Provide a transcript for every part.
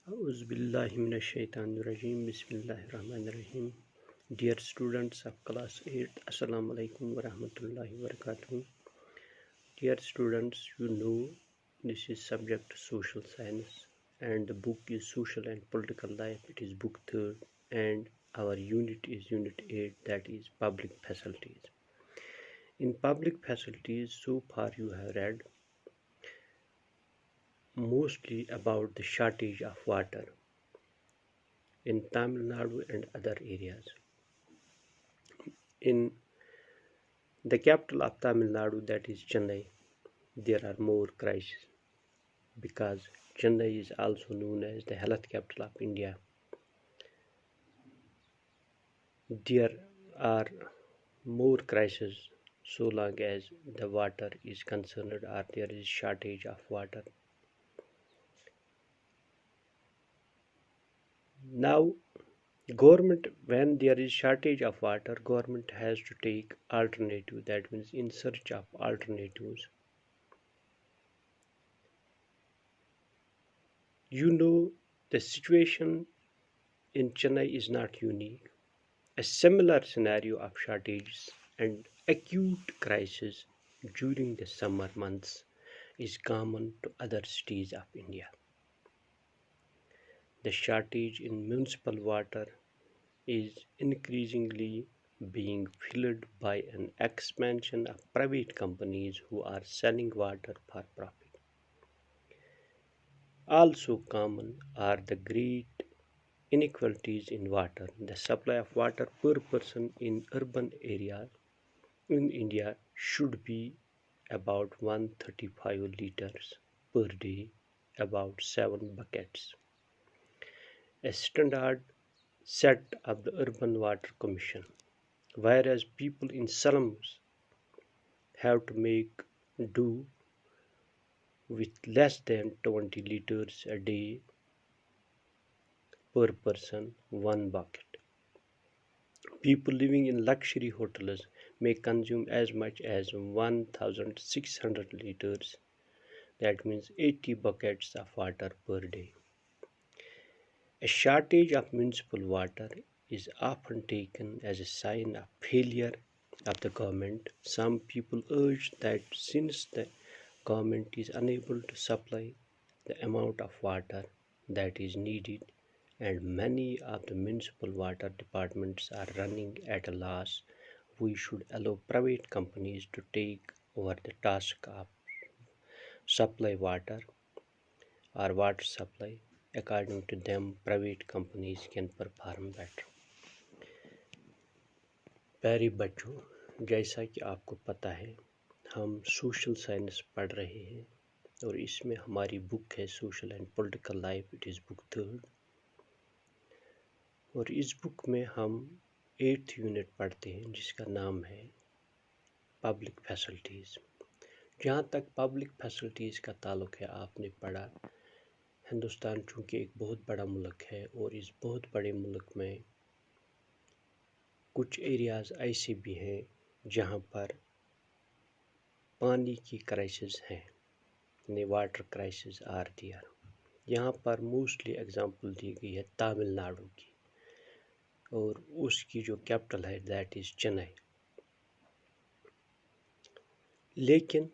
أعوذ باللہ من الشیطان الرجیم بسم اللہ الرحمن الرحیم. Dear students of class 8, Assalamu alaikum wa rahmatullahi wa barakatuh. Dear students, you know this is subject social science and the book is Social and Political Life. It is book 3rd and our unit is unit 8, that is public facilities. In public facilities, so far you have read mostly about the shortage of water in Tamil Nadu and other areas. In the capital of Tamil Nadu, that is Chennai, there are more crises because Chennai is also known as the health capital of India. There are more crises so long as the water is concerned or there is shortage of water. Now, government, when there is shortage of water, government has to take alternative, that means in search of alternatives. You know, the situation in Chennai is not unique. A similar scenario of shortages and acute crisis during the summer months is common to other cities of India. The shortage in municipal water is increasingly being filled by an expansion of private companies who are selling water for profit. Also common are the great inequalities in water. The supply of water per person in urban areas in India should be about 135 liters per day, about 7 buckets. A standard set of the Urban Water Commission, whereas people in slums have to make do with less than 20 liters a day per person, 1 bucket. People living in luxury hotels may consume as much as 1,600 liters, that means 80 buckets of water per day. A shortage of municipal water is often taken as a sign of failure of the government. Some people urge that since the government is unable to supply the amount of water that is needed, and many of the municipal water departments are running at a loss, we should allow private companies to take over the task of supply water or water supply. According to them, private companies can perform better. پیارے بچوں، جیسا کہ آپ کو پتہ ہے ہم social science پڑھ رہے ہیں اور اس میں ہماری بک ہے social and political life. It is book 3rd اور اس بک میں ہم 8th یونٹ پڑھتے ہیں جس کا نام ہے پبلک فیسلٹیز. جہاں تک پبلک فیسلٹیز کا تعلق ہے، آپ نے پڑھا ہندوستان چونکہ ایک بہت بڑا ملک ہے اور اس بہت بڑے ملک میں کچھ ایریاز ایسے بھی ہیں جہاں پر پانی کی کرائسز ہیں، یعنی واٹر کرائسز آر دیئر. یہاں پر موسٹلی اگزامپل دی گئی ہے تامل ناڈو کی اور اس کی جو کیپٹل ہے دیٹ از چنئی. لیکن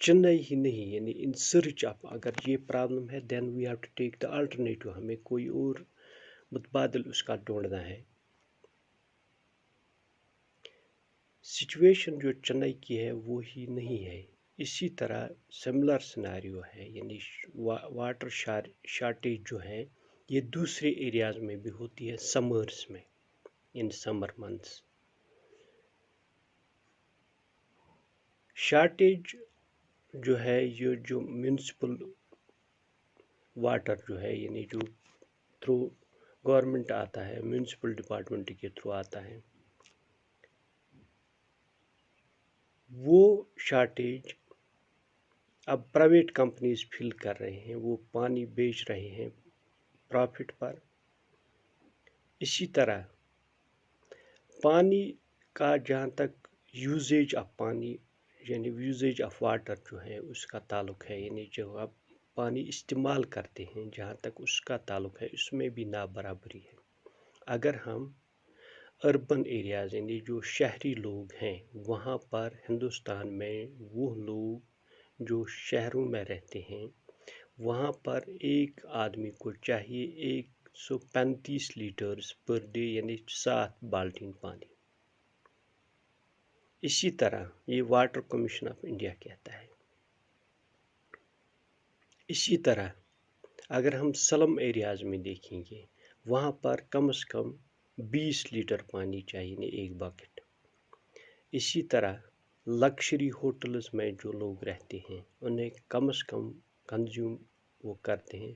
چنئی ہی نہیں، یعنی ان سرچ آف اگر یہ پرابلم ہے then we have to take the alternative, ہمیں کوئی اور متبادل اس کا ڈھونڈنا ہے. سچویشن جو چنئی کی ہے وہی نہیں ہے، اسی طرح سملر سناریو ہے، یعنی واٹر شارٹیج جو ہے یہ دوسرے ایریاز میں بھی ہوتی ہے سمرس میں، ان سمر منتھس. شارٹیج جو ہے یہ جو میونسپل واٹر جو ہے، یعنی جو تھرو گورنمنٹ آتا ہے، میونسپل ڈپارٹمنٹ کے تھرو آتا ہے، وہ شارٹیج اب پرائیویٹ کمپنیز فل کر رہے ہیں، وہ پانی بیچ رہے ہیں پرافٹ پر. اسی طرح پانی کا جہاں تک یوزیج آف پانی یعنی یوزیج آف واٹر جو ہے اس کا تعلق ہے، یعنی جو اب پانی استعمال کرتے ہیں جہاں تک اس کا تعلق ہے اس میں بھی نابرابری ہے۔ اگر ہم اربن ایریاز یعنی جو شہری لوگ ہیں وہاں پر ہندوستان میں وہ لوگ جو شہروں میں رہتے ہیں وہاں پر ایک آدمی کو چاہیے 135 لیٹرز پر ڈے یعنی 7 بالٹین پانی۔ اسی طرح یہ واٹر کمیشن آف انڈیا کہتا ہے۔ اسی طرح اگر ہم سلم ایریاز میں دیکھیں گے وہاں پر کم از کم 20 لیٹر پانی چاہیے ایک باکٹ۔ اسی طرح لکشری ہوٹلز میں جو لوگ رہتے ہیں انہیں کم از کم کنزیوم وہ کرتے ہیں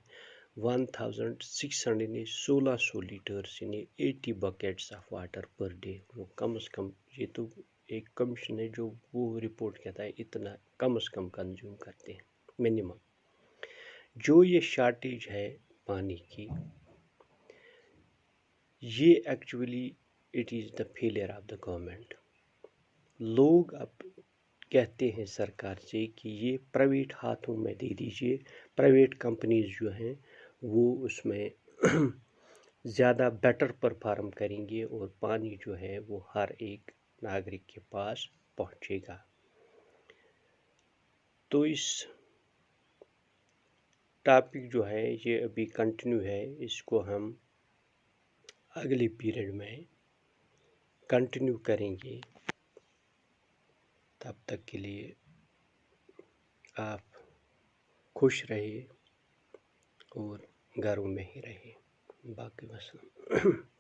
1600 یعنی 1600 لیٹرز یعنی 80 بکیٹس آف واٹر پر ڈے۔ وہ کم از کم، یہ تو ایک کمیشن ہے جو وہ رپورٹ کہتا ہے اتنا کم از کم کنزیوم کرتے ہیں منیمم۔ جو یہ شارٹیج ہے پانی کی، یہ actually it is the failure of the government. لوگ اب کہتے ہیں سرکار سے کہ یہ پرائیویٹ ہاتھوں میں دے دیجئے، پرائیویٹ کمپنیز جو ہیں وہ اس میں زیادہ بیٹر پرفارم کریں گے اور پانی جو ہے وہ ہر ایک ناگرک کے پاس پہنچے گا۔ تو اس ٹاپک جو ہے یہ ابھی کنٹینیو ہے، اس کو ہم اگلی پیریڈ میں کنٹینیو کریں گے۔ تب تک کے لیے آپ خوش رہیے اور گھروں میں ہی رہیے۔ باقی وسلام۔